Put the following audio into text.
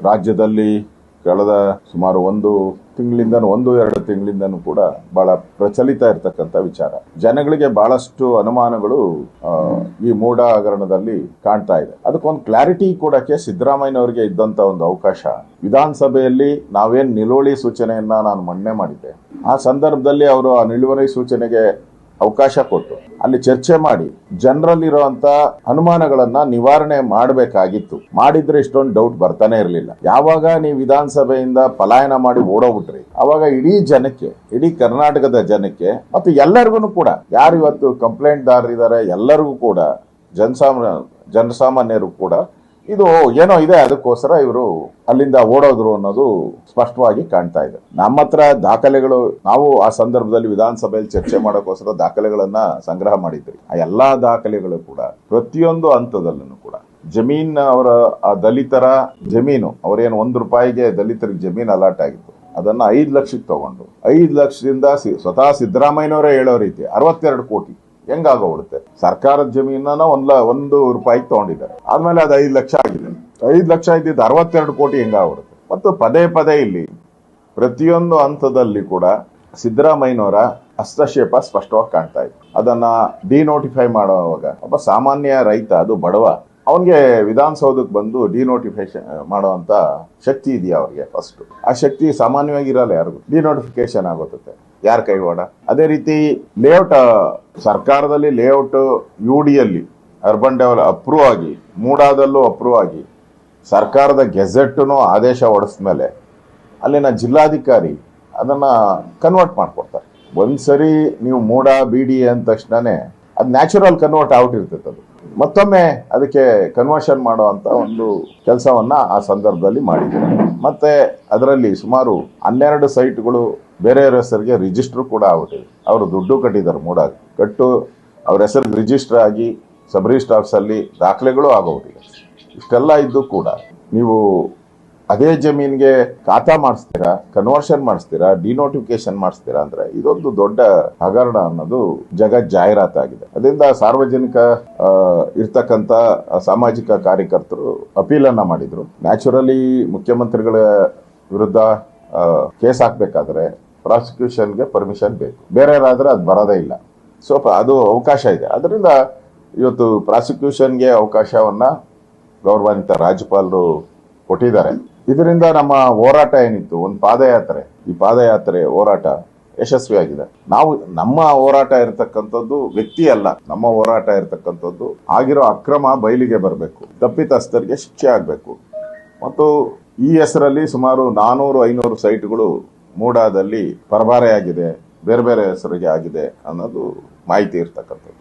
ರಾಜ್ಯದಲ್ಲಿ ಕಳೆದ ಸುಮಾರು 1-2 ತಿಂಗಳಿಂದನೂ ಕೂಡ ಬಹಳ ಪ್ರಚಲಿತ ಇರತಕ್ಕಂಥ ವಿಚಾರ. ಜನಗಳಿಗೆ ಬಹಳಷ್ಟು ಅನುಮಾನಗಳು ಈ ಮೂಢ ಹಗರಣದಲ್ಲಿ ಕಾಣ್ತಾ ಇದೆ. ಅದಕ್ಕೊಂದು ಕ್ಲಾರಿಟಿ ಕೊಡಕ್ಕೆ ಸಿದ್ದರಾಮಯ್ಯನವರಿಗೆ ಇದ್ದಂತ ಒಂದು ಅವಕಾಶ, ವಿಧಾನಸಭೆಯಲ್ಲಿ ನಾವೇನ್ ನಿಲುವಳಿ ಸೂಚನೆಯನ್ನ ನಾನು ಮಂಡನೆ ಮಾಡಿದ್ದೆ, ಆ ಸಂದರ್ಭದಲ್ಲಿ ಅವರು ಆ ನಿಲುವಳಿ ಸೂಚನೆಗೆ ಅವಕಾಶ ಕೊಟ್ಟು ಅಲ್ಲಿ ಚರ್ಚೆ ಮಾಡಿ ಜನರಲ್ಲಿರುವಂತ ಅನುಮಾನಗಳನ್ನ ನಿವಾರಣೆ ಮಾಡಬೇಕಾಗಿತ್ತು. ಮಾಡಿದ್ರೆ ಇಷ್ಟೊಂದು ಡೌಟ್ ಬರ್ತಾನೆ ಇರಲಿಲ್ಲ. ಯಾವಾಗ ನೀವು ವಿಧಾನಸಭೆಯಿಂದ ಪಲಾಯನ ಮಾಡಿ ಓಡೋಗ್ಬಿಟ್ರಿ, ಅವಾಗ ಇಡೀ ಜನಕ್ಕೆ, ಇಡೀ ಕರ್ನಾಟಕದ ಜನಕ್ಕೆ ಮತ್ತು ಎಲ್ಲರಿಗೂ ಕೂಡ, ಯಾರು ಇವತ್ತು ಕಂಪ್ಲೇಂಟ್ ದಾರರಿದ್ದಾರೆ ಎಲ್ಲರಿಗೂ ಕೂಡ, ಜನಸಾಮಾನ್ಯರು ಕೂಡ ಇದು ಏನೋ ಇದೆ, ಅದಕ್ಕೋಸ್ಕರ ಇವರು ಅಲ್ಲಿಂದ ಓಡೋದ್ರು ಅನ್ನೋದು ಸ್ಪಷ್ಟವಾಗಿ ಕಾಣ್ತಾ ಇದೆ. ನಮ್ಮ ಹತ್ರ ದಾಖಲೆಗಳು, ನಾವು ಆ ಸಂದರ್ಭದಲ್ಲಿ ವಿಧಾನಸಭೆಯಲ್ಲಿ ಚರ್ಚೆ ಮಾಡೋಕ್ಕೋಸ್ಕರ ದಾಖಲೆಗಳನ್ನ ಸಂಗ್ರಹ ಮಾಡಿದ್ರಿ. ಆ ಎಲ್ಲಾ ದಾಖಲೆಗಳು ಕೂಡ ಪ್ರತಿಯೊಂದು ಹಂತದಲ್ಲೂ ಕೂಡ ಜಮೀನ್, ಅವರ ಆ ದಲಿತರ ಜಮೀನು, ಅವರೇನು ₹1 ದಲಿತರಿಗೆ ಜಮೀನ್ ಅಲಾಟ್ ಆಗಿತ್ತು, ಅದನ್ನ 5 ಲಕ್ಷಕ್ಕೆ ತಗೊಂಡು 5 ಲಕ್ಷದಿಂದ ಸ್ವತಃ ಸಿದ್ದರಾಮಯ್ಯನವರೇ ಹೇಳೋ ರೀತಿ 62 ಕೋಟಿ ಹೆಂಗಾಗೋಗ್ಬಿಡುತ್ತೆ. ಸರ್ಕಾರದ ಜಮೀನನ್ನ ₹1 ತಗೊಂಡಿದ್ದಾರೆ, ಆದ್ಮೇಲೆ ಅದು 5 ಲಕ್ಷ ಆಗಿದೆ. 5 ಲಕ್ಷ ಇದ್ದಿದ್ದು 62 ಕೋಟಿ ಹೆಂಗಾಗ್ಬಿಡುತ್ತೆ. ಮತ್ತು ಪದೇ ಇಲ್ಲಿ ಪ್ರತಿಯೊಂದು ಹಂತದಲ್ಲಿ ಕೂಡ ಸಿದ್ದರಾಮಯ್ಯನವರ ಹಸ್ತಕ್ಷೇಪ ಸ್ಪಷ್ಟವಾಗಿ ಕಾಣ್ತಾ ಇದೆ. ಅದನ್ನ ಡಿನೋಟಿಫೈ ಮಾಡುವಾಗ ಒಬ್ಬ ಸಾಮಾನ್ಯ ರೈತ, ಅದು ಬಡವ, ಅವನಿಗೆ ವಿಧಾನಸೌಧಕ್ಕೆ ಬಂದು ಡಿನೋಟಿಫಿಕೇಶನ್ ಮಾಡುವಂತ ಶಕ್ತಿ ಇದೆಯಾ ಅವ್ರಿಗೆ? ಫಸ್ಟ್ ಆ ಶಕ್ತಿ ಸಾಮಾನ್ಯವಾಗಿ ಇರಲ್ಲ ಯಾರಿಗೂ. ಡಿನೋಟಿಫಿಕೇಶನ್ ಆಗುತ್ತೆ ಯಾರ ಕೈವಾಡ. ಅದೇ ರೀತಿ ಲೇಔಟ್, ಸರ್ಕಾರದಲ್ಲಿ ಲೇಔಟ್ UDಯಲ್ಲಿ ಅರ್ಬನ್ ಡೆವಲಪ್ ಅಪ್ರೂವ್ ಆಗಿ, ಮೂಡಾದಲ್ಲೂ ಅಪ್ರೂವ್ ಆಗಿ, ಸರ್ಕಾರದ ಗೆಜೆಟ್ನು ಆದೇಶ ಹೊಡೆಸ್ಮೇಲೆ ಅಲ್ಲಿನ ಜಿಲ್ಲಾಧಿಕಾರಿ ಅದನ್ನ ಕನ್ವರ್ಟ್ ಮಾಡ್ಕೊಡ್ತಾರೆ. ಒಂದ್ಸರಿ ನೀವು ಮೂಡ BDA ಅಂದ ತಕ್ಷಣನೇ ಅದು ನ್ಯಾಚುರಲ್ ಕನ್ವರ್ಟ್ ಆಗ್ಬಿಟ್ಟಿರ್ತೈತೆ. ಅದು ಮತ್ತೊಮ್ಮೆ ಅದಕ್ಕೆ ಕನ್ವರ್ಷನ್ ಮಾಡುವಂತ ಒಂದು ಕೆಲಸವನ್ನ ಆ ಸಂದರ್ಭದಲ್ಲಿ ಮಾಡಿದ್ದಾರೆ. ಮತ್ತೆ ಅದರಲ್ಲಿ ಸುಮಾರು 12 ಸೈಟ್ಗಳು ಬೇರೆಯವ್ರ ಹೆಸರಿಗೆ ರಿಜಿಸ್ಟರ್ ಕೂಡ ಆಗ್ಬಿಟ್ಟಿದೆ. ಅವರು ದುಡ್ಡು ಕಟ್ಟಿದ್ದಾರೆ, ಕಟ್ಟು ಅವ್ರ ಹೆಸರಿಗೆ ರಿಜಿಸ್ಟರ್ ಆಗಿ ಸಬ್ ರಿಜಿಸ್ಟರ್ ಆಫೀಸಲ್ಲಿ ದಾಖಲೆಗಳು ಆಗೋಗ್ಬಿಟ್ಟಿದೆ. ಇಷ್ಟೆಲ್ಲ ಇದ್ದು ಕೂಡ ನೀವು ಅದೇ ಜಮೀನ್ಗೆ ಖಾತಾ ಮಾಡಿಸ್ತೀರಾ, ಕನ್ವರ್ಷನ್ ಮಾಡಿಸ್ತೀರಾ, ಡಿನೋಟಿಫಿಕೇಶನ್ ಮಾಡಿಸ್ತೀರಾ ಅಂದ್ರೆ ಇದೊಂದು ದೊಡ್ಡ ಹಗರಣ ಅನ್ನೋದು ಜಗತ್ ಜಾಹೀರಾತಾಗಿದೆ. ಅದರಿಂದ ಸಾರ್ವಜನಿಕ ಇರ್ತಕ್ಕಂಥ ಸಾಮಾಜಿಕ ಕಾರ್ಯಕರ್ತರು ಅಪೀಲನ್ನ ಮಾಡಿದ್ರು. ನ್ಯಾಚುರಲಿ ಮುಖ್ಯಮಂತ್ರಿಗಳ ವಿರುದ್ಧ ಕೇಸ್ ಹಾಕ್ಬೇಕಾದ್ರೆ ಪ್ರಾಸಿಕ್ಯೂಷನ್ಗೆ ಪರ್ಮಿಷನ್ ಬೇಕು, ಬೇರೆ ಯಾರಾದ್ರೆ ಅದು ಬರೋದೇ ಇಲ್ಲ. ಸೊ ಅದು ಅವಕಾಶ ಇದೆ. ಅದರಿಂದ ಇವತ್ತು ಪ್ರಾಸಿಕ್ಯೂಷನ್ಗೆ ಅವಕಾಶವನ್ನ ಗೌರವಾನ್ವಿತ ರಾಜ್ಯಪಾಲರು ಕೊಟ್ಟಿದ್ದಾರೆ. ಇದರಿಂದ ನಮ್ಮ ಹೋರಾಟ ಏನಿತ್ತು, ಒಂದು ಪಾದಯಾತ್ರೆ, ಈ ಪಾದಯಾತ್ರೆ ಹೋರಾಟ ಯಶಸ್ವಿಯಾಗಿದೆ. ನಮ್ಮ ಹೋರಾಟ ಇರತಕ್ಕಂಥದ್ದು ವ್ಯಕ್ತಿ ಅಲ್ಲ, ನಮ್ಮ ಹೋರಾಟ ಇರತಕ್ಕಂಥದ್ದು ಆಗಿರೋ ಅಕ್ರಮ ಬಯಲಿಗೆ ಬರಬೇಕು, ತಪ್ಪಿತಸ್ಥರಿಗೆ ಶಿಕ್ಷೆ ಆಗಬೇಕು. ಮತ್ತು ಈ ಹೆಸರಲ್ಲಿ ಸುಮಾರು 400-500 ಸೈಟ್ಗಳು ಮೂಡಾದಲ್ಲಿ ಪರಭಾರೆಯಾಗಿದೆ, ಬೇರೆ ಬೇರೆ ಹೆಸರಿಗೆ ಆಗಿದೆ ಅನ್ನೋದು ಮಾಹಿತಿ ಇರ್ತಕ್ಕಂಥದ್ದು.